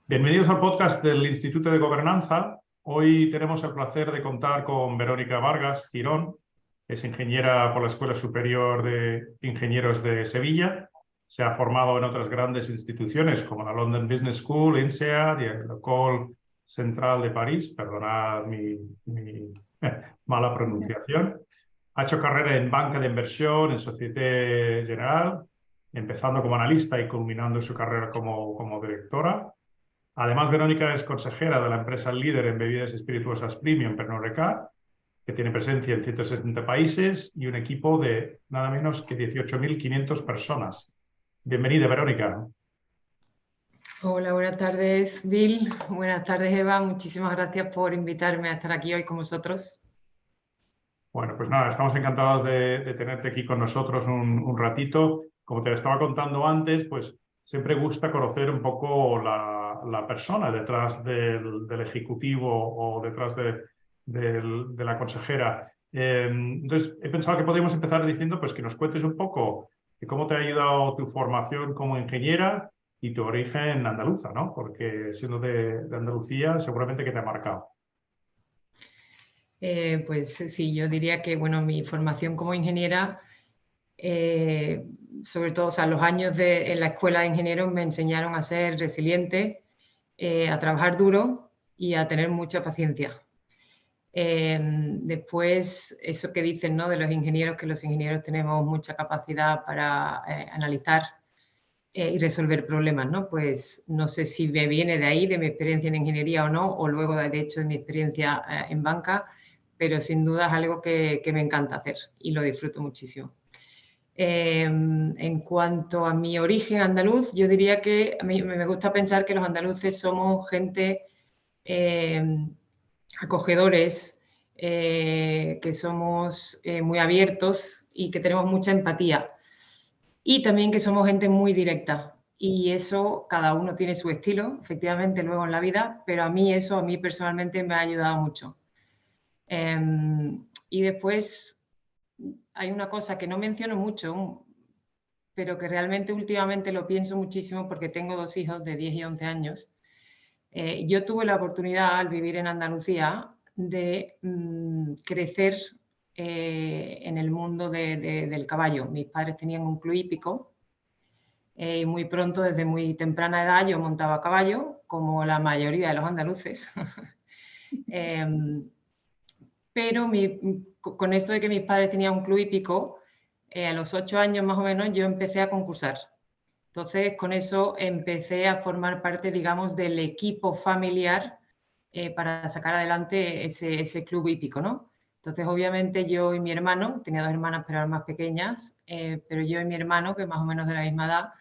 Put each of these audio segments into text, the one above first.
Bienvenidos al podcast del Instituto de Gobernanza. Hoy tenemos el placer de contar con Verónica Vargas Girón. Es ingeniera por la Escuela Superior de Ingenieros de Sevilla. Se ha formado en otras grandes instituciones como la London Business School, INSEAD y el École Centrale de París. Perdonad mi mala pronunciación. Ha hecho carrera en banca de inversión, en Société Générale, empezando como analista y culminando su carrera como directora. Además, Verónica es consejera de la empresa líder en bebidas espirituosas Premium, Pernod Ricard, que tiene presencia en 170 países y un equipo de nada menos que 18.500 personas. Bienvenida, Verónica. Hola, buenas tardes, Bill. Buenas tardes, Eva. Muchísimas gracias por invitarme a estar aquí hoy con vosotros. Bueno, pues nada, estamos encantados de tenerte aquí con nosotros un ratito. Como te estaba contando antes, pues siempre gusta conocer un poco la persona detrás del ejecutivo o detrás de la consejera. Entonces, he pensado que podríamos empezar diciendo pues, que nos cuentes un poco de cómo te ha ayudado tu formación como ingeniera y tu origen andaluza, ¿no? Porque siendo de Andalucía, seguramente que te ha marcado. Pues sí, yo diría que bueno, mi formación como ingeniera, sobre todo, o sea, los años en la escuela de ingenieros me enseñaron a ser resiliente, a trabajar duro y a tener mucha paciencia. Después, eso que dicen, ¿no?, de los ingenieros, que los ingenieros tenemos mucha capacidad para analizar y resolver problemas, ¿no? Pues no sé si me viene de ahí, de mi experiencia en ingeniería o no, o luego de hecho de mi experiencia en banca, pero sin duda es algo que me encanta hacer y lo disfruto muchísimo. En cuanto a mi origen andaluz, yo diría que a mí me gusta pensar que los andaluces somos gente acogedores, que somos muy abiertos y que tenemos mucha empatía. Y también que somos gente muy directa. Y eso, cada uno tiene su estilo, efectivamente, luego en la vida, pero a mí personalmente me ha ayudado mucho. Y después hay una cosa que no menciono mucho, pero que realmente últimamente lo pienso muchísimo porque tengo dos hijos de 10 y 11 años. Yo tuve la oportunidad, al vivir en Andalucía, de crecer en el mundo del caballo. Mis padres tenían un club hípico y muy pronto, desde muy temprana edad, yo montaba a caballo, como la mayoría de los andaluces. Pero con esto de que mis padres tenían un club hípico, a los 8 años más o menos yo empecé a concursar. Entonces, con eso empecé a formar parte, digamos, del equipo familiar para sacar adelante ese club hípico, ¿no? Entonces, obviamente, yo y mi hermano, tenía dos hermanas, pero eran más pequeñas, pero yo y mi hermano, que más o menos de la misma edad,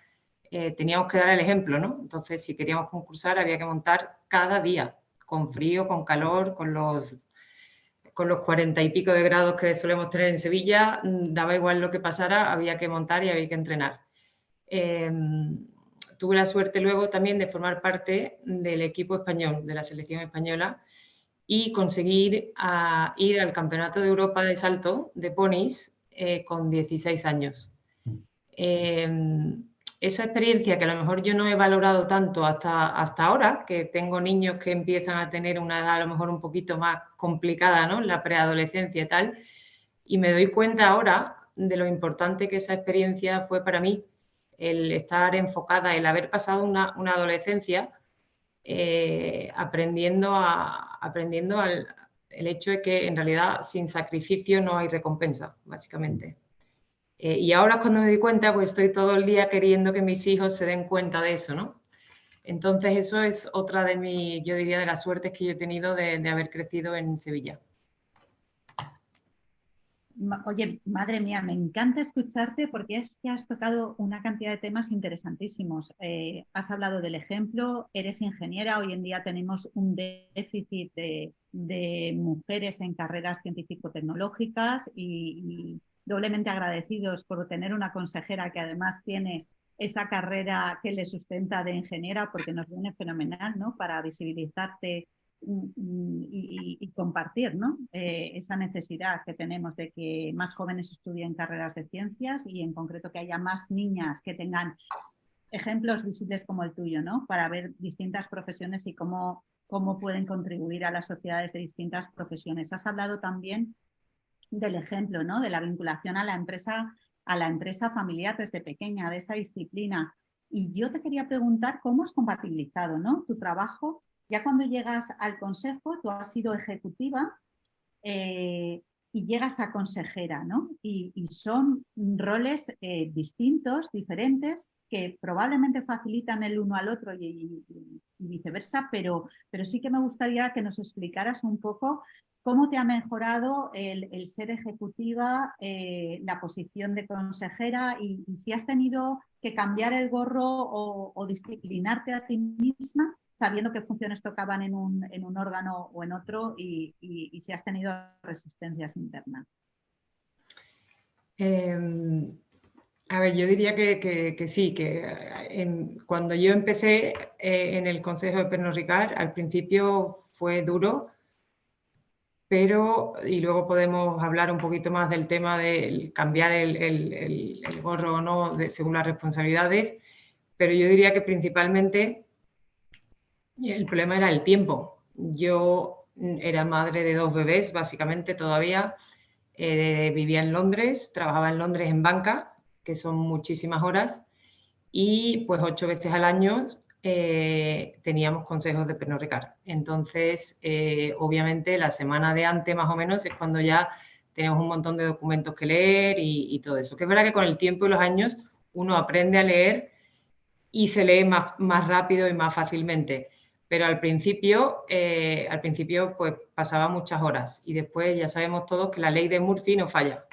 teníamos que dar el ejemplo, ¿no? Entonces, si queríamos concursar, había que montar cada día, con frío, con calor, con los 40 y pico de grados que solemos tener en Sevilla, daba igual lo que pasara, había que montar y había que entrenar. Tuve la suerte luego también de formar parte del equipo español, de la selección española, y conseguir ir al Campeonato de Europa de salto de ponis con 16 años. Esa experiencia que a lo mejor yo no he valorado tanto hasta ahora, que tengo niños que empiezan a tener una edad a lo mejor un poquito más complicada, ¿no?, la preadolescencia y tal, y me doy cuenta ahora de lo importante que esa experiencia fue para mí, el estar enfocada, el haber pasado una adolescencia aprendiendo el hecho de que en realidad sin sacrificio no hay recompensa, básicamente. Y ahora cuando me doy cuenta, pues estoy todo el día queriendo que mis hijos se den cuenta de eso, ¿no? Entonces eso es otra yo diría, de las suertes que yo he tenido de haber crecido en Sevilla. Oye, madre mía, me encanta escucharte porque es que has tocado una cantidad de temas interesantísimos. Has hablado del ejemplo, eres ingeniera, hoy en día tenemos un déficit de mujeres en carreras científico-tecnológicas y doblemente agradecidos por tener una consejera que además tiene esa carrera que le sustenta de ingeniera, porque nos viene fenomenal, ¿no?, para visibilizarte y compartir, ¿no?, esa necesidad que tenemos de que más jóvenes estudien carreras de ciencias y en concreto que haya más niñas que tengan ejemplos visibles como el tuyo, ¿no? Para ver distintas profesiones y cómo pueden contribuir a las sociedades de distintas profesiones. Has hablado también del ejemplo, ¿no? De la vinculación a la empresa familiar desde pequeña, de esa disciplina. Y yo te quería preguntar cómo has compatibilizado, ¿no? Tu trabajo, ya cuando llegas al consejo, tú has sido ejecutiva y llegas a consejera, ¿no? Y son roles distintos, diferentes, que probablemente facilitan el uno al otro y viceversa, pero sí que me gustaría que nos explicaras un poco cómo te ha mejorado el ser ejecutiva, la posición de consejera y si has tenido que cambiar el gorro o disciplinarte a ti misma, sabiendo qué funciones tocaban en un órgano o en otro y si has tenido resistencias internas. A ver, yo diría que sí, cuando yo empecé en el Consejo de Pernod Ricard, al principio fue duro, pero, y luego podemos hablar un poquito más del tema de cambiar el gorro o no según las responsabilidades, pero yo diría que principalmente el problema era el tiempo. Yo era madre de 2 bebés, básicamente todavía, vivía en Londres, trabajaba en Londres en banca, que son muchísimas horas, y pues 8 veces al año teníamos consejos de Pernod Ricard. Entonces, obviamente, la semana de antes más o menos es cuando ya tenemos un montón de documentos que leer y todo eso. Que es verdad que con el tiempo y los años uno aprende a leer y se lee más rápido y más fácilmente. Pero al principio pues pasaba muchas horas y después ya sabemos todos que la ley de Murphy no falla.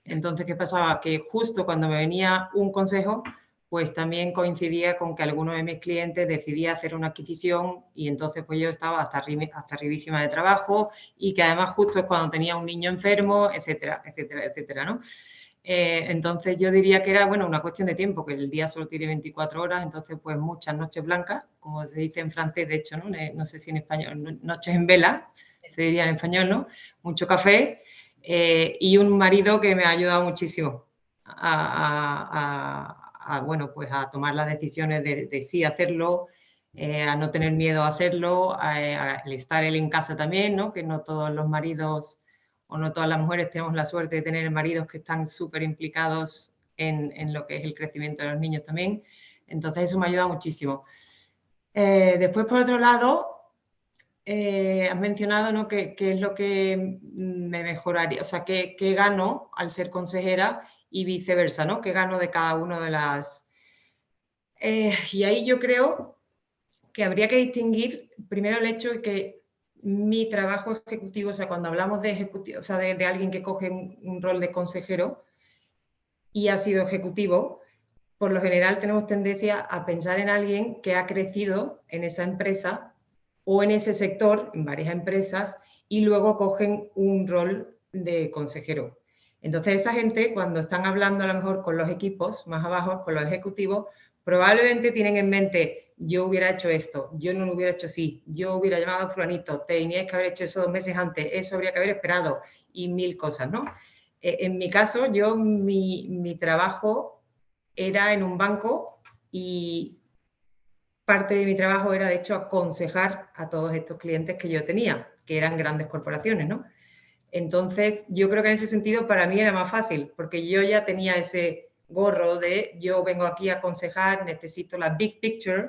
Entonces, ¿qué pasaba? Que justo cuando me venía un consejo, pues también coincidía con que alguno de mis clientes decidía hacer una adquisición y entonces pues yo estaba hasta arribísima de trabajo y que además justo es cuando tenía un niño enfermo, etcétera, etcétera, etcétera, ¿no? Entonces yo diría que era, bueno, una cuestión de tiempo, que el día solo tiene 24 horas, entonces pues muchas noches blancas, como se dice en francés, de hecho, no sé si en español, noches en vela, se diría en español, ¿no? Mucho café y un marido que me ha ayudado muchísimo bueno, pues a tomar las decisiones de sí hacerlo, a no tener miedo a hacerlo, al estar él en casa también, ¿no? Que no todos los maridos o no todas las mujeres tenemos la suerte de tener maridos que están súper implicados en lo que es el crecimiento de los niños también. Entonces eso me ayuda muchísimo. Después, por otro lado, has mencionado, ¿no? qué es lo que me mejoraría, o sea, qué gano al ser consejera y viceversa, ¿no? Qué gano de cada una de las... y ahí yo creo que habría que distinguir primero el hecho de que mi trabajo ejecutivo, o sea, cuando hablamos de ejecutivo, o sea, de alguien que coge un rol de consejero y ha sido ejecutivo, por lo general tenemos tendencia a pensar en alguien que ha crecido en esa empresa o en ese sector, en varias empresas, y luego cogen un rol de consejero. Entonces, esa gente, cuando están hablando a lo mejor con los equipos más abajo, con los ejecutivos, probablemente tienen en mente, yo hubiera hecho esto, yo no lo hubiera hecho así, yo hubiera llamado a fulanito, teníais que haber hecho eso 2 meses antes, eso habría que haber esperado, y 1000 cosas, ¿no? En mi caso, mi trabajo era en un banco y parte de mi trabajo era, de hecho, aconsejar a todos estos clientes que yo tenía, que eran grandes corporaciones, ¿no? Entonces, yo creo que en ese sentido para mí era más fácil, porque yo ya tenía ese gorro de yo vengo aquí a aconsejar, necesito la big picture,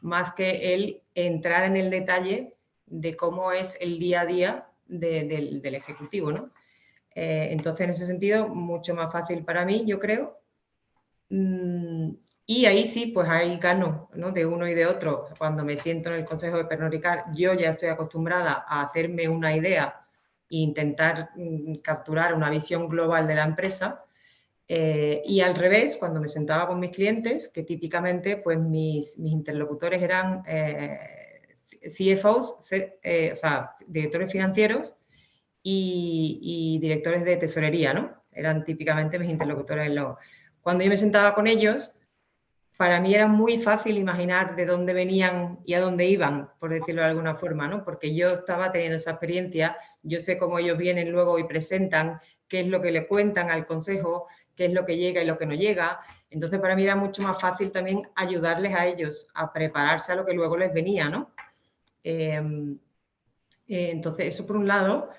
más que el entrar en el detalle de cómo es el día a día del ejecutivo, ¿no? Entonces, en ese sentido, mucho más fácil para mí, yo creo. Y ahí sí, pues ahí gano, ¿no? De uno y de otro. Cuando me siento en el Consejo de Pernod Ricard, yo ya estoy acostumbrada a hacerme una idea e intentar capturar una visión global de la empresa. Y al revés, cuando me sentaba con mis clientes, que típicamente pues mis interlocutores eran CFOs, o sea, directores financieros y directores de tesorería, ¿no? Eran típicamente mis interlocutores. Cuando yo me sentaba con ellos, para mí era muy fácil imaginar de dónde venían y a dónde iban, por decirlo de alguna forma, ¿no? Porque yo estaba teniendo esa experiencia, yo sé cómo ellos vienen luego y presentan, qué es lo que le cuentan al consejo, qué es lo que llega y lo que no llega. Entonces, para mí era mucho más fácil también ayudarles a ellos a prepararse a lo que luego les venía, ¿no? Entonces, eso por un lado.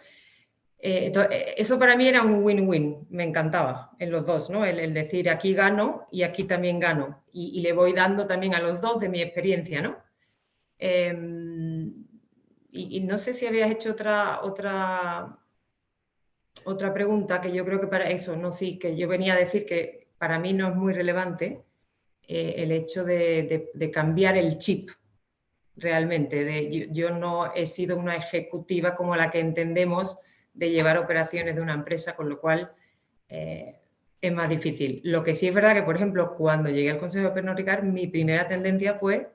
Eso para mí era un win-win, me encantaba en los dos, ¿no? El decir aquí gano y aquí también gano. Y le voy dando también a los dos de mi experiencia, ¿no? Y no sé si habías hecho otra pregunta, que yo creo que para eso, no, sí, que yo venía a decir que para mí no es muy relevante el hecho de cambiar el chip realmente. Yo no he sido una ejecutiva como la que entendemos de llevar operaciones de una empresa, con lo cual es más difícil. Lo que sí es verdad que, por ejemplo, cuando llegué al Consejo de Pernod Ricard, mi primera tendencia fue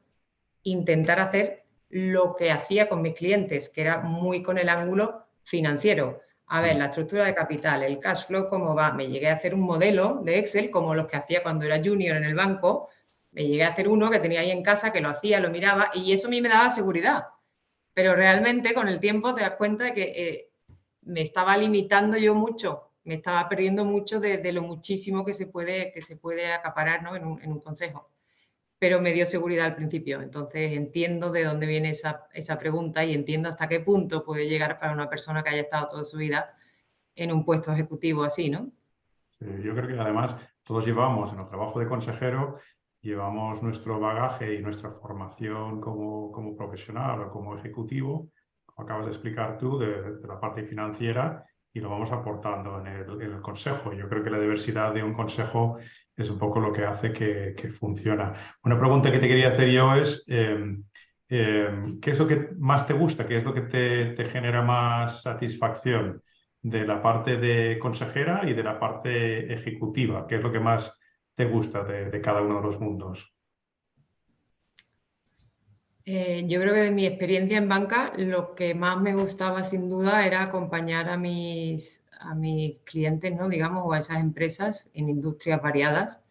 intentar hacer lo que hacía con mis clientes, que era muy con el ángulo financiero. A ver, la estructura de capital, el cash flow, cómo va. Me llegué a hacer un modelo de Excel, como los que hacía cuando era junior en el banco. Me llegué a hacer uno que tenía ahí en casa, que lo hacía, lo miraba, y eso a mí me daba seguridad. Pero realmente con el tiempo te das cuenta de que me estaba limitando yo mucho, me estaba perdiendo mucho de lo muchísimo que se puede acaparar, ¿no? en un consejo. Pero me dio seguridad al principio. Entonces entiendo de dónde viene esa pregunta y entiendo hasta qué punto puede llegar para una persona que haya estado toda su vida en un puesto ejecutivo así, ¿no? Sí, yo creo que además todos llevamos en el trabajo de consejero, llevamos nuestro bagaje y nuestra formación como profesional o como ejecutivo, como acabas de explicar tú, de la parte financiera, y lo vamos aportando en el consejo. Yo creo que la diversidad de un consejo es un poco lo que hace que funciona. Una pregunta que te quería hacer yo es, ¿qué es lo que más te gusta? ¿Qué es lo que te genera más satisfacción de la parte de consejera y de la parte ejecutiva? ¿Qué es lo que más te gusta de cada uno de los mundos? Yo creo que de mi experiencia en banca, lo que más me gustaba sin duda era acompañar a mis clientes, ¿no? Digamos, o a esas empresas en industrias variadas,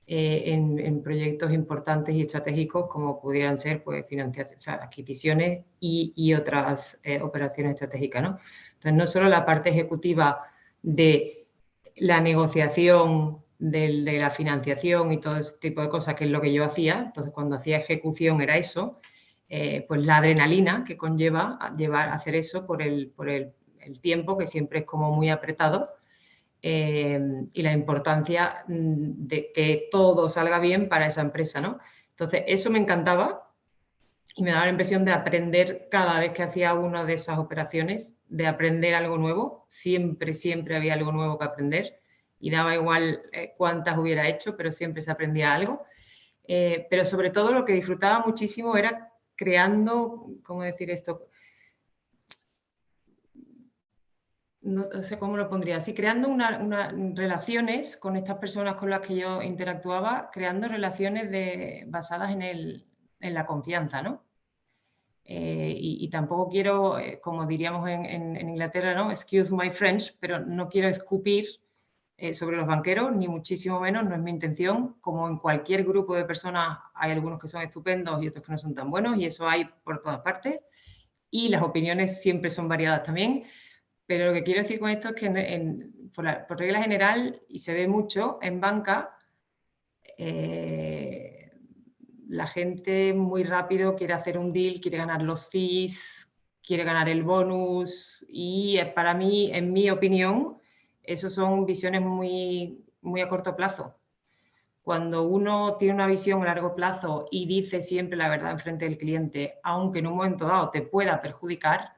en proyectos importantes y estratégicos como pudieran ser, pues, financiación, o sea, adquisiciones y otras operaciones estratégicas, ¿no? Entonces, no solo la parte ejecutiva de la negociación, de la financiación y todo ese tipo de cosas, que es lo que yo hacía. Entonces, cuando hacía ejecución era eso, pues la adrenalina que conlleva hacer eso por el tiempo, que siempre es como muy apretado, y la importancia de que todo salga bien para esa empresa, ¿no? Entonces, eso me encantaba y me daba la impresión de aprender cada vez que hacía una de esas operaciones, de aprender algo nuevo. Siempre, siempre había algo nuevo que aprender y daba igual cuántas hubiera hecho, pero siempre se aprendía algo. Pero sobre todo lo que disfrutaba muchísimo era creando, ¿cómo decir esto? No sé cómo lo pondría, así creando unas relaciones con estas personas con las que yo interactuaba, creando relaciones basadas en la confianza, ¿no? Y tampoco quiero, como diríamos en Inglaterra, ¿no? Excuse my French, pero no quiero escupir sobre los banqueros, ni muchísimo menos, no es mi intención. Como en cualquier grupo de personas hay algunos que son estupendos y otros que no son tan buenos, y eso hay por todas partes, y las opiniones siempre son variadas también. Pero lo que quiero decir con esto es que por regla general, y se ve mucho en banca, la gente muy rápido quiere hacer un deal, quiere ganar los fees, quiere ganar el bonus, y para mí, en mi opinión, eso son visiones muy, muy a corto plazo. Cuando uno tiene una visión a largo plazo y dice siempre la verdad en frente del cliente, aunque en un momento dado te pueda perjudicar,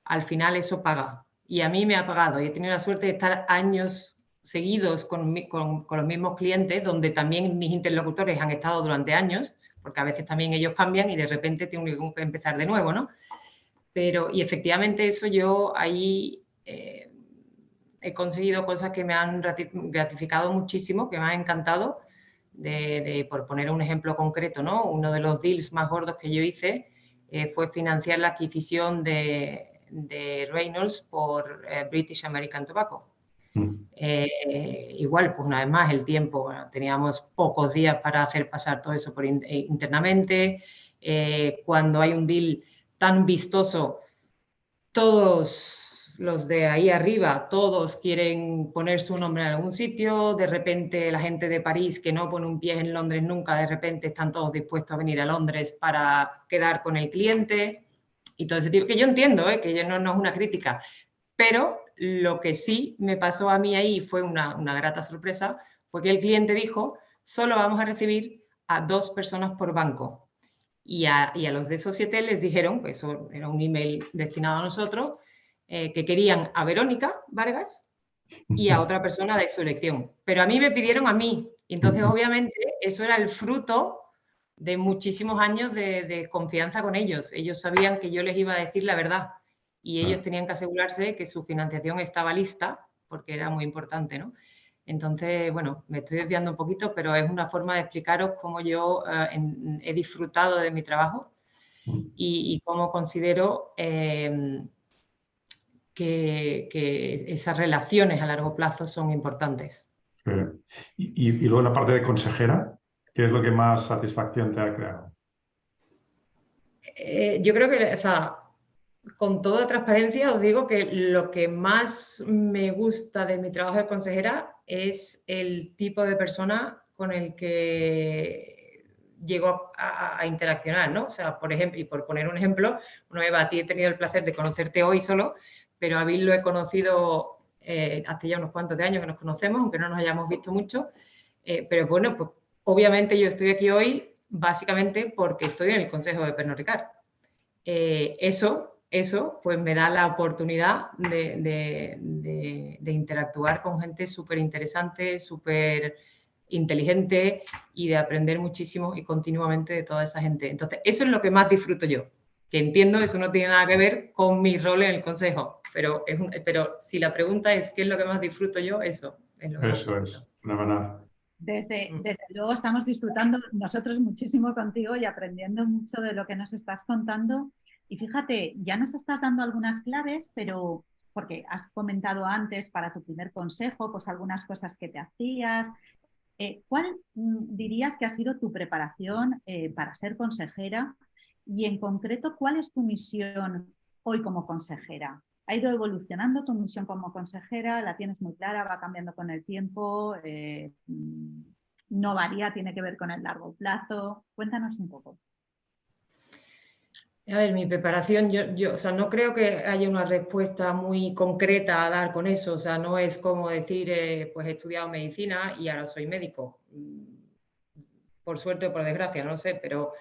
al final eso paga. Y a mí me ha pagado. Y he tenido la suerte de estar años seguidos con los mismos clientes, donde también mis interlocutores han estado durante años, porque a veces también ellos cambian y de repente tengo que empezar de nuevo, ¿no? Y efectivamente eso yo ahí he conseguido cosas que me han gratificado muchísimo, que me han encantado. Por poner un ejemplo concreto, ¿no? Uno de los deals más gordos que yo hice fue financiar la adquisición de Reynolds por British American Tobacco. Igual, pues una vez más, el tiempo, bueno, teníamos pocos días para hacer pasar todo eso por internamente. Cuando hay un deal tan vistoso, todos los de ahí arriba, todos quieren poner su nombre en algún sitio, de repente la gente de París que no pone un pie en Londres nunca, de repente están todos dispuestos a venir a Londres para quedar con el cliente y todo ese tipo, que yo entiendo, que ya no es una crítica, pero lo que sí me pasó a mí ahí fue una grata sorpresa, fue que el cliente dijo, solo vamos a recibir a 2 personas por banco. Y a los de Société les dijeron, pues eso era un email destinado a nosotros, que querían a Verónica Vargas y a otra persona de su elección. Pero a mí me pidieron a mí. Y entonces, obviamente, eso era el fruto de muchísimos años de confianza con ellos. Ellos sabían que yo les iba a decir la verdad y ellos tenían que asegurarse de que su financiación estaba lista, porque era muy importante, ¿no? Entonces, bueno, me estoy desviando un poquito, pero es una forma de explicaros cómo yo he disfrutado de mi trabajo y cómo considero que esas relaciones a largo plazo son importantes. Y luego la parte de consejera, ¿qué es lo que más satisfacción te ha creado? Yo creo que, o sea, con toda transparencia os digo que lo que más me gusta de mi trabajo de consejera es el tipo de persona con el que llego a interaccionar, ¿no? O sea, por ejemplo, y por poner un ejemplo, bueno, Eva, a ti he tenido el placer de conocerte hoy solo, pero a Bill lo he conocido hace ya unos cuantos de años que nos conocemos, aunque no nos hayamos visto mucho, pero bueno, pues obviamente yo estoy aquí hoy básicamente porque estoy en el Consejo de Pernod Ricard. Eso pues me da la oportunidad de interactuar con gente súper interesante, súper inteligente y de aprender muchísimo y continuamente de toda esa gente. Entonces, eso es lo que más disfruto yo, que entiendo, eso no tiene nada que ver con mi rol en el consejo, pero si la pregunta es ¿qué es lo que más disfruto yo? Eso es lo que más disfruto. Eso es, fenomenal. Desde luego estamos disfrutando nosotros muchísimo contigo y aprendiendo mucho de lo que nos estás contando. Y fíjate, ya nos estás dando algunas claves, pero porque has comentado antes para tu primer consejo, pues algunas cosas que te hacías. ¿Cuál dirías que ha sido tu preparación para ser consejera? Y en concreto, ¿cuál es tu misión hoy como consejera? ¿Ha ido evolucionando tu misión como consejera? ¿La tienes muy clara? ¿Va cambiando con el tiempo? ¿No varía? ¿Tiene que ver con el largo plazo? Cuéntanos un poco. A ver, mi preparación, yo o sea, no creo que haya una respuesta muy concreta a dar con eso. O sea, no es como decir, pues he estudiado medicina y ahora soy médico. Por suerte o por desgracia, no lo sé, pero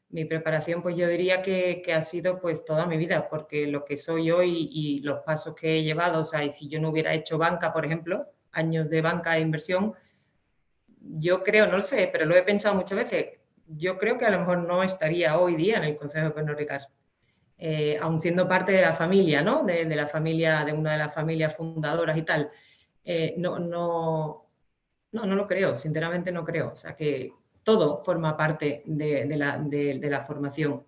mi preparación, pues yo diría que ha sido pues toda mi vida, porque lo que soy hoy y los pasos que he llevado, o sea, y si yo no hubiera hecho banca, por ejemplo, años de banca de inversión, yo creo, no lo sé, pero lo he pensado muchas veces, yo creo que a lo mejor no estaría hoy día en el Consejo de Pernod Ricard, aun siendo parte de la familia, ¿no? De la familia, de una de las familias fundadoras y tal. No lo creo, sinceramente no creo. O sea que todo forma parte de la formación.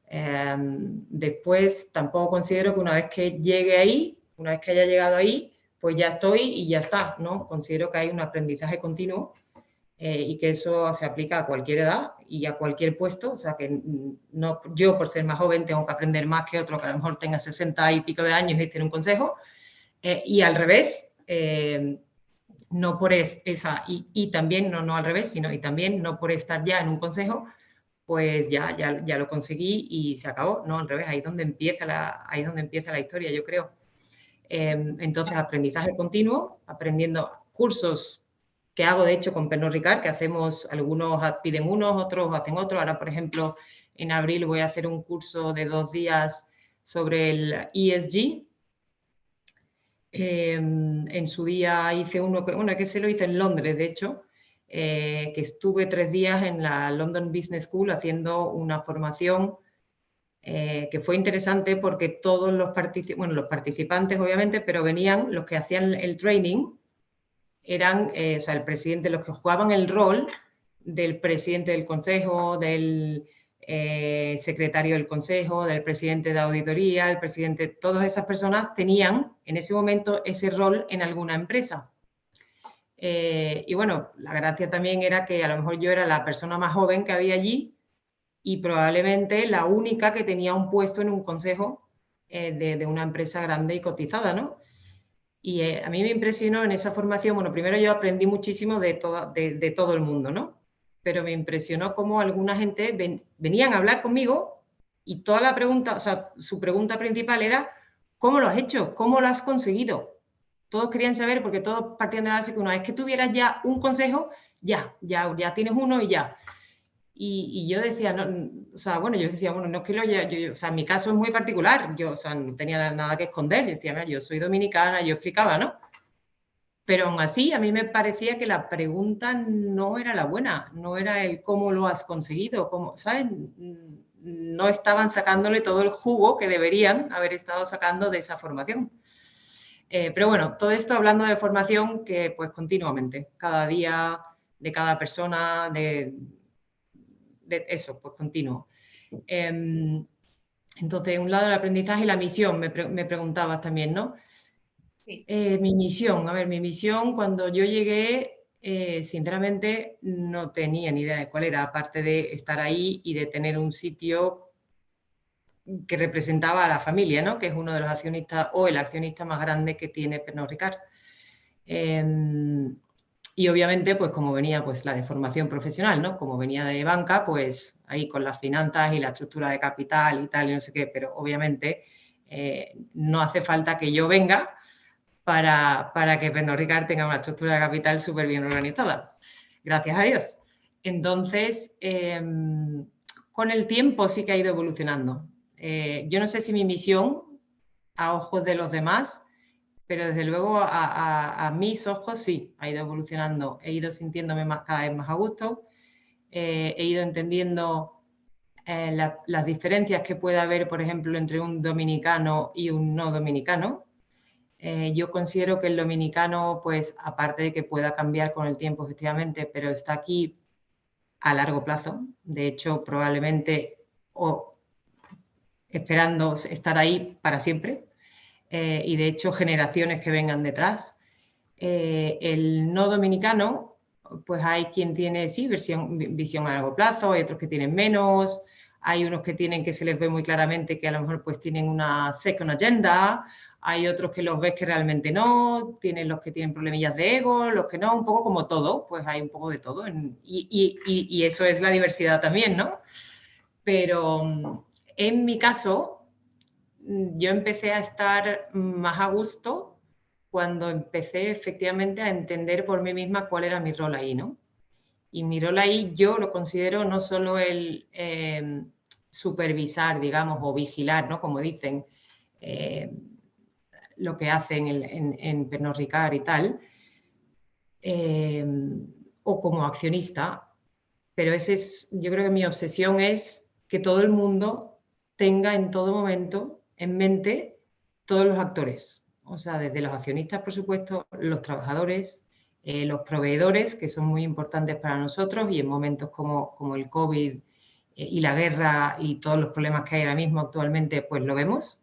Después tampoco considero que una vez que llegue ahí, una vez que haya llegado ahí, pues ya estoy y ya está, ¿no? Considero que hay un aprendizaje continuo y que eso se aplica a cualquier edad y a cualquier puesto. O sea que no, yo por ser más joven tengo que aprender más que otro que a lo mejor tenga 60 y pico de años y esté en un consejo. Y al revés, no por esa, y también, no al revés, sino y también no por estar ya en un consejo, pues ya lo conseguí y se acabó, no al revés, ahí es donde empieza la historia, yo creo. Entonces, aprendizaje continuo, aprendiendo cursos que hago de hecho con Pernod Ricard, que hacemos, algunos piden unos, otros hacen otros. Ahora, por ejemplo, en abril voy a hacer un curso de 2 días sobre el ESG. En su día hice uno, que se lo hice en Londres, de hecho, que estuve 3 días en la London Business School haciendo una formación que fue interesante porque todos los participantes, obviamente, pero venían, los que hacían el training, eran, o sea, el presidente, los que jugaban el rol del presidente del consejo, del secretario del consejo, del presidente de auditoría, el presidente, todas esas personas tenían en ese momento ese rol en alguna empresa. Y bueno, la gracia también era que a lo mejor yo era la persona más joven que había allí y probablemente la única que tenía un puesto en un consejo de una empresa grande y cotizada, ¿no? Y a mí me impresionó en esa formación, bueno, primero yo aprendí muchísimo de todo el mundo, ¿no? Pero me impresionó cómo alguna gente venían a hablar conmigo y toda la pregunta, o sea, su pregunta principal era, ¿cómo lo has hecho? ¿Cómo lo has conseguido? Todos querían saber, porque todos partían de la base que una vez que tuvieras ya un consejo, ya tienes uno y ya. Y yo decía, no, o sea, bueno, yo decía, bueno, no es que o sea, mi caso es muy particular, yo, o sea, no tenía nada que esconder, yo decía, yo soy dominicana, yo explicaba, ¿no? Pero aún así, a mí me parecía que la pregunta no era la buena, no era el cómo lo has conseguido, cómo, ¿sabes? No estaban sacándole todo el jugo que deberían haber estado sacando de esa formación. Pero bueno, todo esto hablando de formación que pues continuamente, cada día, de cada persona, de eso, pues continuo. Entonces, un lado el aprendizaje y la misión, me preguntabas también, ¿no? Sí. Mi misión, a ver, mi misión cuando yo llegué, sinceramente no tenía ni idea de cuál era, aparte de estar ahí y de tener un sitio que representaba a la familia, ¿no? Que es uno de los accionistas o el accionista más grande que tiene Pernod Ricard. Y obviamente, pues como venía pues la de formación profesional, ¿no? Como venía de banca, pues ahí con las finanzas y la estructura de capital y tal, y no sé qué, pero obviamente no hace falta que yo venga para que Pernod Ricard tenga una estructura de capital súper bien organizada. Gracias a Dios. Entonces, con el tiempo sí que ha ido evolucionando. Yo no sé si mi misión, a ojos de los demás, pero desde luego a mis ojos sí, ha ido evolucionando. He ido sintiéndome cada vez más a gusto, he ido entendiendo las diferencias que puede haber, por ejemplo, entre un dominicano y un no dominicano. Yo considero que el dominicano, pues aparte de que pueda cambiar con el tiempo, efectivamente, pero está aquí a largo plazo. De hecho, probablemente esperando estar ahí para siempre. Y de hecho generaciones que vengan detrás. El no dominicano, pues hay quien tiene, sí, visión a largo plazo, hay otros que tienen menos, hay unos que tienen que se les ve muy claramente que a lo mejor pues tienen una second agenda, hay otros que los ves que realmente no, tienen los que tienen problemillas de ego, los que no, un poco como todo, pues hay un poco de todo. Y eso es la diversidad también, ¿no? Pero en mi caso, yo empecé a estar más a gusto cuando empecé efectivamente a entender por mí misma cuál era mi rol ahí, ¿no? Y mi rol ahí yo lo considero no solo el supervisar, digamos, o vigilar, ¿no? Como dicen, lo que hacen en Pernod Ricard y tal, o como accionista, pero yo creo que mi obsesión es que todo el mundo tenga en todo momento en mente todos los actores, o sea, desde los accionistas, por supuesto, los trabajadores, los proveedores, que son muy importantes para nosotros y en momentos como el COVID y la guerra y todos los problemas que hay ahora mismo actualmente, pues lo vemos,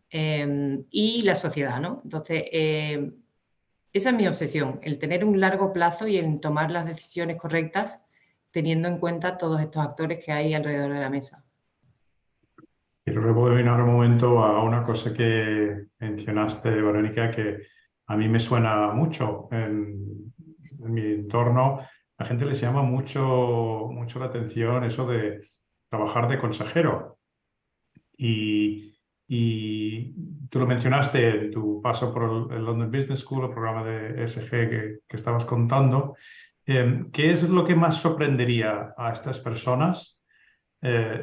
y la sociedad, ¿no? Entonces, esa es mi obsesión, el tener un largo plazo y el tomar las decisiones correctas teniendo en cuenta todos estos actores que hay alrededor de la mesa. Quiero rebobinar un momento a una cosa que mencionaste, Verónica, que a mí me suena mucho. En mi entorno, la gente les llama mucho la atención eso de trabajar de consejero. Y tú lo mencionaste en tu paso por el London Business School, el programa de ESG que estabas contando. ¿Qué es lo que más sorprendería a estas personas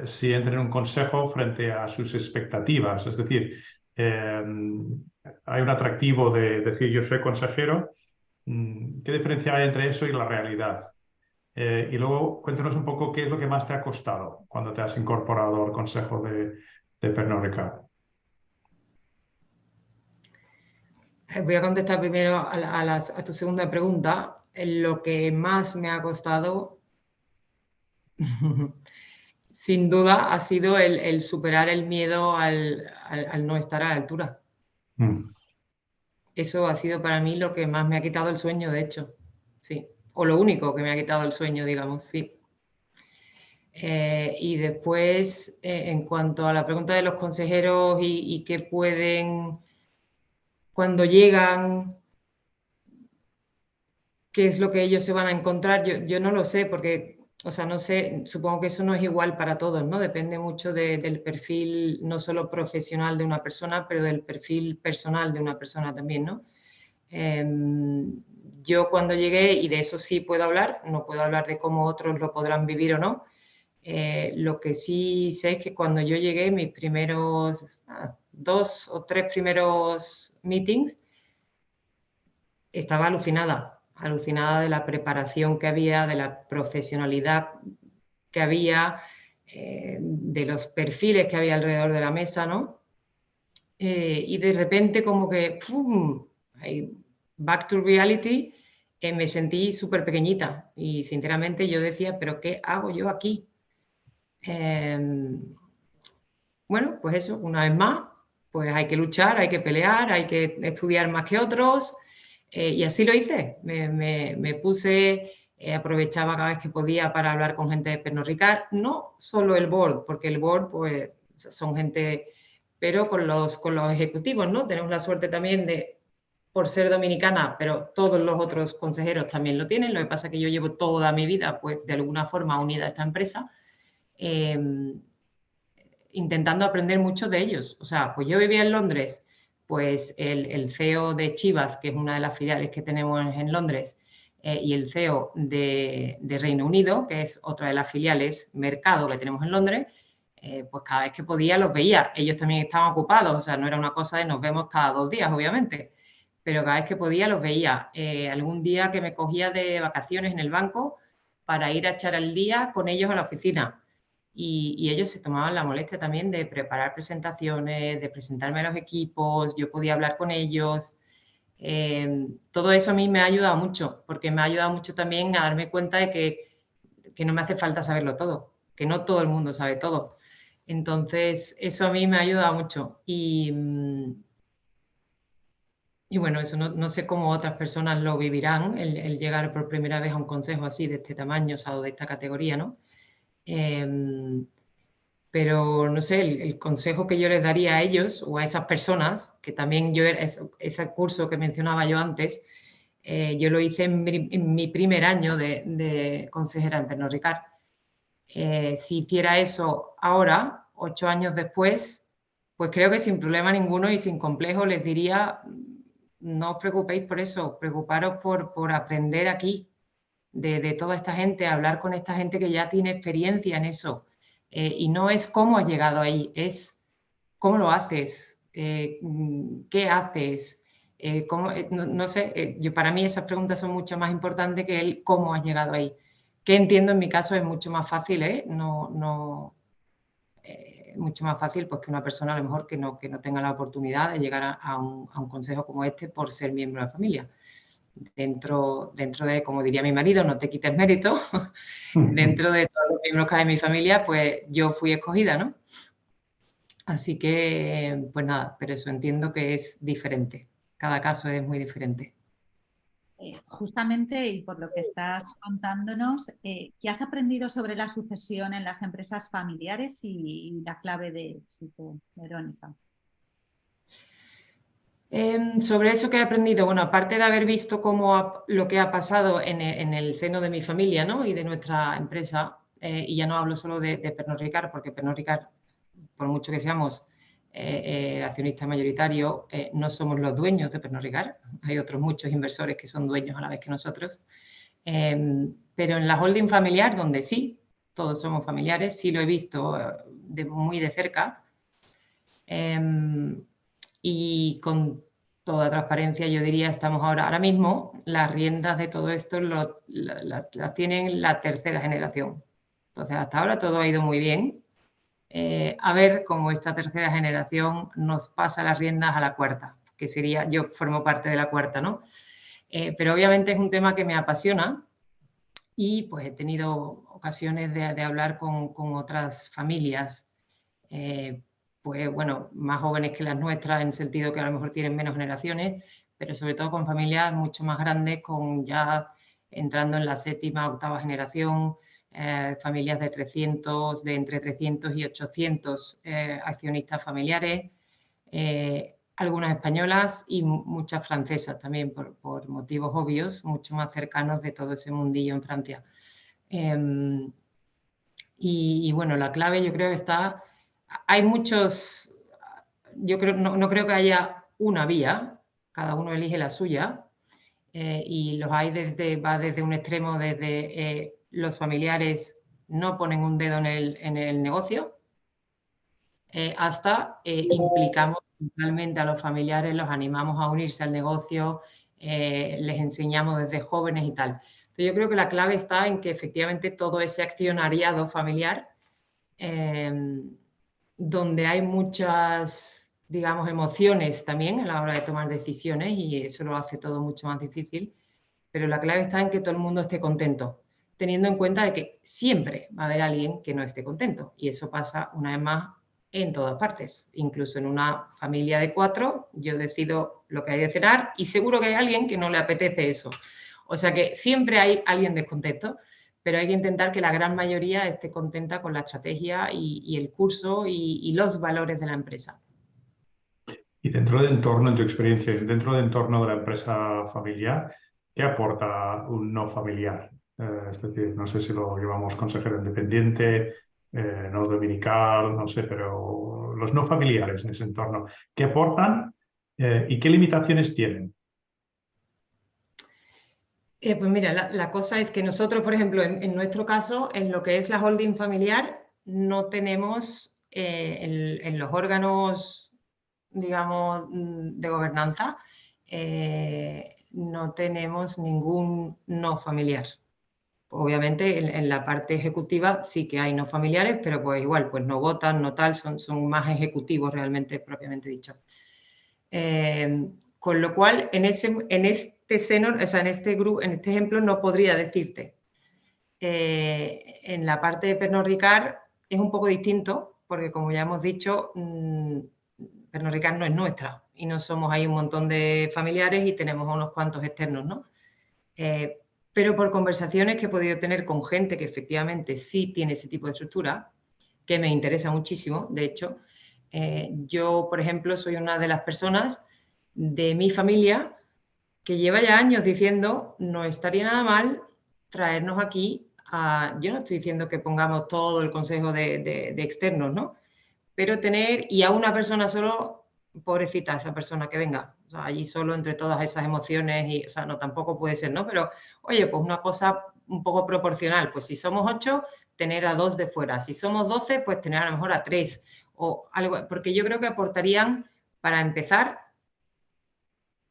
si entran en un consejo frente a sus expectativas? Es decir, hay un atractivo de decir yo soy consejero. ¿Qué diferencia hay entre eso y la realidad? Y luego cuéntanos un poco qué es lo que más te ha costado cuando te has incorporado al consejo de Pernod Ricard. Voy a contestar primero a tu segunda pregunta. Lo que más me ha costado, sin duda, ha sido el superar el miedo al no estar a la altura. Eso ha sido para mí lo que más me ha quitado el sueño, de hecho. Sí. O lo único que me ha quitado el sueño, digamos, sí. Y después, en cuanto a la pregunta de los consejeros y qué pueden, cuando llegan, qué es lo que ellos se van a encontrar, yo no lo sé, porque, o sea, no sé, supongo que eso no es igual para todos, ¿no? Depende mucho del perfil, no solo profesional de una persona, pero del perfil personal de una persona también, ¿no? Yo cuando llegué, y de eso sí puedo hablar, no puedo hablar de cómo otros lo podrán vivir o no. Lo que sí sé es que cuando yo llegué, mis primeros 2 o 3 primeros meetings, estaba alucinada de la preparación que había, de la profesionalidad que había, de los perfiles que había alrededor de la mesa, ¿no? Y de repente como que, ¡pum!, back to reality, me sentí súper pequeñita y sinceramente yo decía, ¿pero qué hago yo aquí? Bueno, pues eso, una vez más, pues hay que luchar, hay que pelear, hay que estudiar más que otros, y así lo hice. Me puse, aprovechaba cada vez que podía para hablar con gente de Pernod Ricard, no solo el board, porque el board pues son gente, pero con los ejecutivos, ¿no? Tenemos la suerte también de, por ser dominicana, pero todos los otros consejeros también lo tienen. Lo que pasa es que yo llevo toda mi vida, pues de alguna forma unida a esta empresa, intentando aprender mucho de ellos. O sea, pues yo vivía en Londres, pues el CEO de Chivas, que es una de las filiales que tenemos en Londres, y el CEO de Reino Unido, que es otra de las filiales, Mercado, que tenemos en Londres, pues cada vez que podía los veía. Ellos también estaban ocupados, o sea, no era una cosa de nos vemos cada 2 días, obviamente, pero cada vez que podía los veía. Algún día que me cogía de vacaciones en el banco para ir a echar el día con ellos a la oficina. Y ellos se tomaban la molestia también de preparar presentaciones, de presentarme a los equipos, yo podía hablar con ellos. Todo eso a mí me ha ayudado mucho, porque me ha ayudado mucho también a darme cuenta de que no me hace falta saberlo todo, que no todo el mundo sabe todo. Entonces, eso a mí me ha ayudado mucho. Y bueno, eso no sé cómo otras personas lo vivirán, el llegar por primera vez a un consejo así, de este tamaño, o de esta categoría, ¿no? Pero no sé, el consejo que yo les daría a ellos o a esas personas, que también yo, ese curso que mencionaba yo antes, yo lo hice en mi primer año de consejera en Pernod Ricard. Si hiciera eso ahora, 8 años después, pues creo que sin problema ninguno y sin complejo les diría, no os preocupéis por eso, preocuparos por aprender aquí de toda esta gente, hablar con esta gente que ya tiene experiencia en eso. Y no es cómo has llegado ahí, es cómo lo haces, qué haces, no sé, para mí esas preguntas son mucho más importantes que el cómo has llegado ahí. Que entiendo en mi caso es mucho más fácil, mucho más fácil pues que una persona a lo mejor que no tenga la oportunidad de llegar a un consejo como este por ser miembro de la familia. Dentro de, como diría mi marido, no te quites mérito, dentro de todos los miembros que hay en mi familia, pues yo fui escogida, ¿no? Así que, pues nada, pero eso entiendo que es diferente. Cada caso es muy diferente. Justamente, y por lo que estás contándonos, ¿qué has aprendido sobre la sucesión en las empresas familiares y la clave de éxito, Verónica? Sobre eso que he aprendido, bueno, aparte de haber visto lo que ha pasado en el seno de mi familia, ¿no? Y de nuestra empresa, y ya no hablo solo de Pernod Ricard, porque Pernod Ricard, por mucho que seamos el accionista mayoritario, no somos los dueños de Pernod Ricard. Hay otros muchos inversores que son dueños a la vez que nosotros. Pero en la holding familiar, donde sí, todos somos familiares, sí lo he visto muy de cerca. Y con toda transparencia yo diría, estamos ahora mismo, las riendas de todo esto las tienen la tercera generación. Entonces, hasta ahora todo ha ido muy bien. A ver cómo esta tercera generación nos pasa las riendas a la cuarta, que sería, yo formo parte de la cuarta, ¿no? Pero obviamente es un tema que me apasiona y pues he tenido ocasiones de hablar con otras familias, pues bueno, más jóvenes que las nuestras, en el sentido que a lo mejor tienen menos generaciones, pero sobre todo con familias mucho más grandes, con ya entrando en la 7ª, 8ª generación, familias de 300, de entre 300 y 800 accionistas familiares, algunas españolas y muchas francesas también, por motivos obvios, mucho más cercanos de todo ese mundillo en Francia. Y bueno, la clave yo creo que está... Hay muchos... Yo creo, no creo que haya una vía, cada uno elige la suya, y los hay va desde un extremo, desde los familiares no ponen un dedo en el negocio, hasta implicamos totalmente a los familiares, los animamos a unirse al negocio, les enseñamos desde jóvenes y tal. Entonces yo creo que la clave está en que efectivamente todo ese accionariado familiar, donde hay muchas, digamos, emociones también a la hora de tomar decisiones, y eso lo hace todo mucho más difícil, pero la clave está en que todo el mundo esté contento, teniendo en cuenta de que siempre va a haber alguien que no esté contento, y eso pasa una vez más en todas partes. Incluso en una familia de 4, yo decido lo que hay de cenar y seguro que hay alguien que no le apetece eso. O sea que siempre hay alguien descontento, pero hay que intentar que la gran mayoría esté contenta con la estrategia y el curso y los valores de la empresa. Y dentro del entorno, en tu experiencia, dentro del entorno de la empresa familiar, ¿qué aporta un no familiar? Es decir, no sé si lo llevamos consejero independiente, no dominical, no sé, pero los no familiares en ese entorno, ¿qué aportan y qué limitaciones tienen? Pues mira, la cosa es que nosotros, por ejemplo, en nuestro caso, en lo que es la holding familiar, no tenemos en los órganos, digamos, de gobernanza, no tenemos ningún no familiar. Obviamente en la parte ejecutiva sí que hay no familiares, pero pues igual, pues no votan, no tal, son más ejecutivos realmente, propiamente dicho. Con lo cual, en este seno, o sea, en este ejemplo no podría decirte. En la parte de Pernod Ricard es un poco distinto, porque como ya hemos dicho, Pernod Ricard no es nuestra y no somos ahí un montón de familiares y tenemos unos cuantos externos, ¿no? Pero por conversaciones que he podido tener con gente que efectivamente sí tiene ese tipo de estructura, que me interesa muchísimo, de hecho, yo, por ejemplo, soy una de las personas de mi familia que lleva ya años diciendo no estaría nada mal traernos aquí yo no estoy diciendo que pongamos todo el consejo de externos, ¿no? Pero tener, y a una persona solo, pobrecita esa persona que venga, o sea, allí solo entre todas esas emociones, y, o sea, no, tampoco puede ser, ¿no? Pero, oye, pues una cosa un poco proporcional, pues si somos 8, tener a 2 de fuera, si somos 12, pues tener a lo mejor a 3, o algo, porque yo creo que aportarían, para empezar,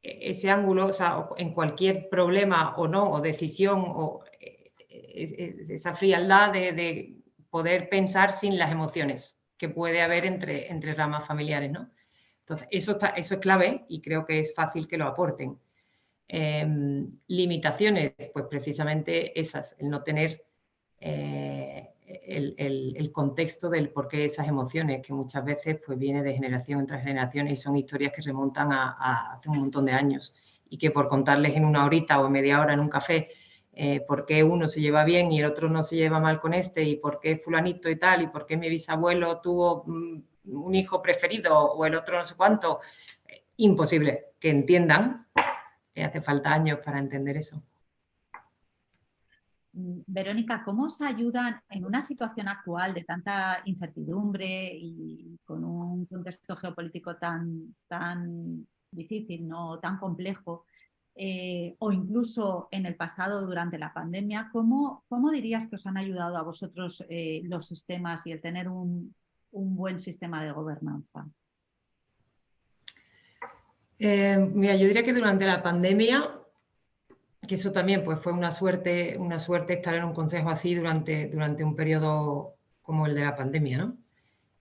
ese ángulo, o sea, en cualquier problema o no, o decisión, o esa frialdad de poder pensar sin las emociones que puede haber entre ramas familiares, ¿no? Entonces, eso es clave y creo que es fácil que lo aporten. Limitaciones, pues precisamente esas, el no tener el contexto del por qué esas emociones, que muchas veces pues viene de generación en generación y son historias que remontan a hace un montón de años, y que por contarles en una horita o media hora en un café por qué uno se lleva bien y el otro no se lleva mal con este, y por qué fulanito y tal, y por qué mi bisabuelo tuvo un hijo preferido o el otro no sé cuánto, imposible que entiendan. Hace falta años para entender eso. Verónica, ¿cómo os ayudan en una situación actual de tanta incertidumbre y con un contexto geopolítico tan difícil, ¿no? Tan complejo, o incluso en el pasado durante la pandemia, ¿cómo dirías que os han ayudado a vosotros los sistemas y el tener un buen sistema de gobernanza? Mira, yo diría que durante la pandemia, que eso también pues, fue una suerte estar en un consejo así durante un periodo como el de la pandemia, ¿no?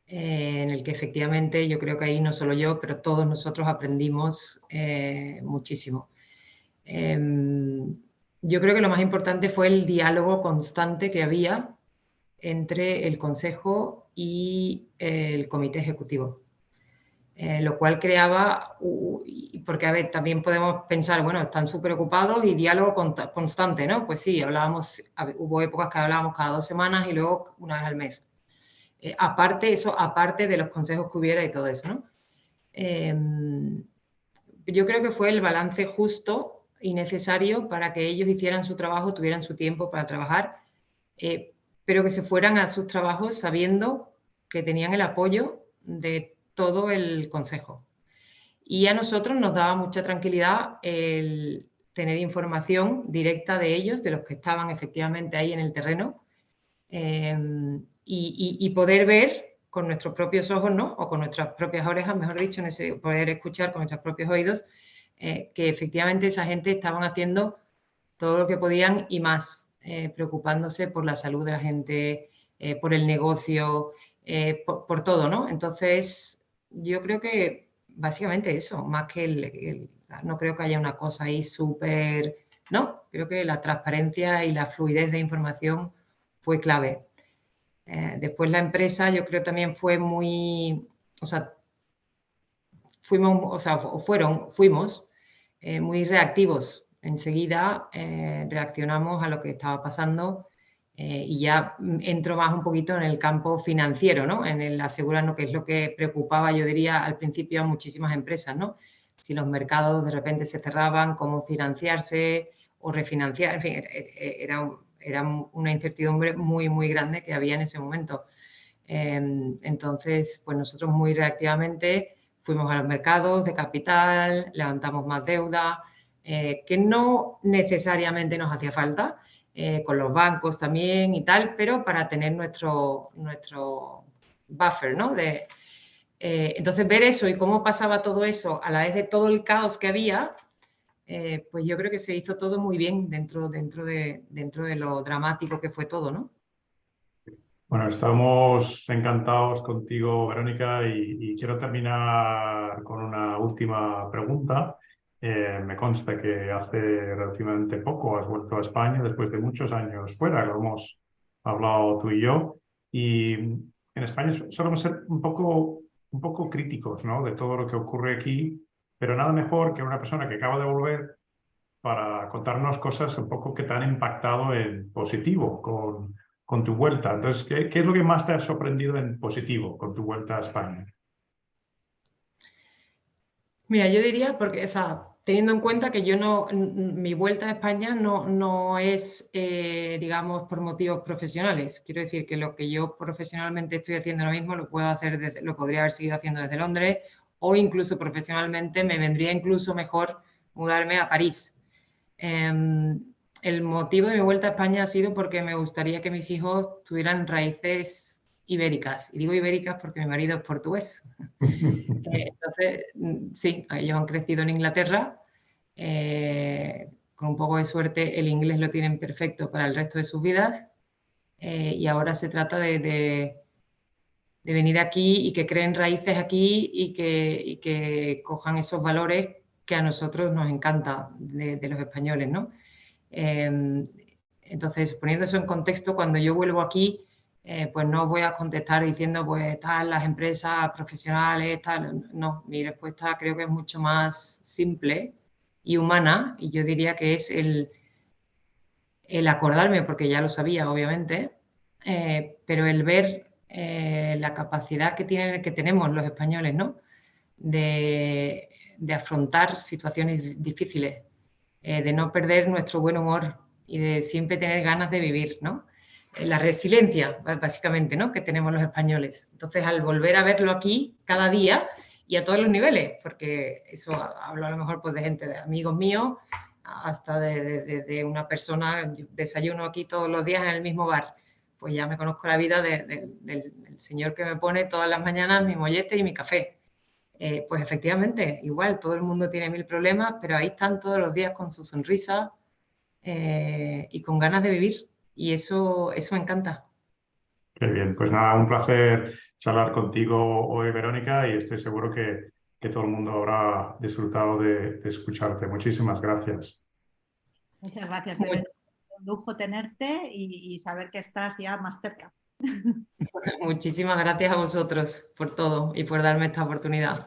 En el que efectivamente yo creo que ahí no solo yo, pero todos nosotros aprendimos muchísimo. Yo creo que lo más importante fue el diálogo constante que había entre el consejo y el comité ejecutivo. Lo cual creaba, porque a ver, también podemos pensar, bueno, están súper ocupados y diálogo constante, ¿no? Pues sí, hubo épocas que hablábamos cada 2 semanas y luego una vez al mes. Aparte de los consejos que hubiera y todo eso, ¿no? Yo creo que fue el balance justo y necesario para que ellos hicieran su trabajo, tuvieran su tiempo para trabajar, pero que se fueran a sus trabajos sabiendo que tenían el apoyo de todo el consejo. Y a nosotros nos daba mucha tranquilidad el tener información directa de ellos, de los que estaban efectivamente ahí en el terreno, y poder ver con nuestros propios ojos, ¿no? O con nuestras propias orejas, mejor dicho, poder escuchar con nuestros propios oídos, que efectivamente esa gente estaban haciendo todo lo que podían y más, preocupándose por la salud de la gente, por el negocio, por todo, ¿no? Entonces, yo creo que básicamente eso, más que no creo que haya una cosa ahí súper, no, creo que la transparencia y la fluidez de información fue clave. Después la empresa yo creo también fue muy, o sea, fuimos muy reactivos. Enseguida reaccionamos a lo que estaba pasando y ya entro más un poquito en el campo financiero, ¿no? En el asegurarnos, que es lo que preocupaba, yo diría, al principio a muchísimas empresas, ¿no? Si los mercados de repente se cerraban, cómo financiarse o refinanciar, en fin, era una incertidumbre muy, muy grande que había en ese momento. Entonces, pues nosotros muy reactivamente fuimos a los mercados de capital, levantamos más deuda, que no necesariamente nos hacía falta, con los bancos también y tal, pero para tener nuestro buffer, ¿no? Entonces, ver eso y cómo pasaba todo eso a la vez de todo el caos que había, pues yo creo que se hizo todo muy bien dentro de lo dramático que fue todo, ¿no? Bueno, estamos encantados contigo, Verónica, y quiero terminar con una última pregunta. Me consta que hace relativamente poco has vuelto a España después de muchos años fuera, lo hemos hablado tú y yo, y en España solemos ser un poco críticos, ¿no? De todo lo que ocurre aquí, pero nada mejor que una persona que acaba de volver para contarnos cosas un poco que te han impactado en positivo con tu vuelta. Entonces, ¿qué es lo que más te ha sorprendido en positivo con tu vuelta a España? Mira, yo diría, porque, o sea, teniendo en cuenta que mi vuelta a España no es, digamos, por motivos profesionales. Quiero decir que lo que yo profesionalmente estoy haciendo ahora mismo lo podría haber seguido haciendo desde Londres, o incluso profesionalmente me vendría incluso mejor mudarme a París. El motivo de mi vuelta a España ha sido porque me gustaría que mis hijos tuvieran raíces ibéricas. Y digo ibéricas porque mi marido es portugués. Entonces, sí, ellos han crecido en Inglaterra. Con un poco de suerte, el inglés lo tienen perfecto para el resto de sus vidas. Y ahora se trata de venir aquí y que creen raíces aquí y que cojan esos valores que a nosotros nos encanta de los españoles, ¿no? Entonces, poniendo eso en contexto, cuando yo vuelvo aquí, pues no voy a contestar diciendo, pues tal, las empresas profesionales, tal. No, mi respuesta creo que es mucho más simple y humana, y yo diría que es el acordarme, porque ya lo sabía, obviamente, pero el ver la capacidad que tenemos los españoles, ¿no? De afrontar situaciones difíciles, de no perder nuestro buen humor y de siempre tener ganas de vivir, ¿no? La resiliencia, básicamente, ¿no? Que tenemos los españoles. Entonces, al volver a verlo aquí cada día y a todos los niveles, porque eso hablo a lo mejor pues, de gente, de amigos míos, hasta de una persona, yo desayuno aquí todos los días en el mismo bar, pues ya me conozco la vida del señor que me pone todas las mañanas mi mollete y mi café. Pues efectivamente, igual, todo el mundo tiene 1000 problemas, pero ahí están todos los días con su sonrisa y con ganas de vivir. Y eso me encanta. Qué bien, pues nada, un placer charlar contigo hoy, Verónica, y estoy seguro que todo el mundo habrá disfrutado de escucharte. Muchísimas gracias. Muchas gracias, Muy, de verdad. Un lujo tenerte y saber que estás ya más cerca. Muchísimas gracias a vosotros por todo y por darme esta oportunidad.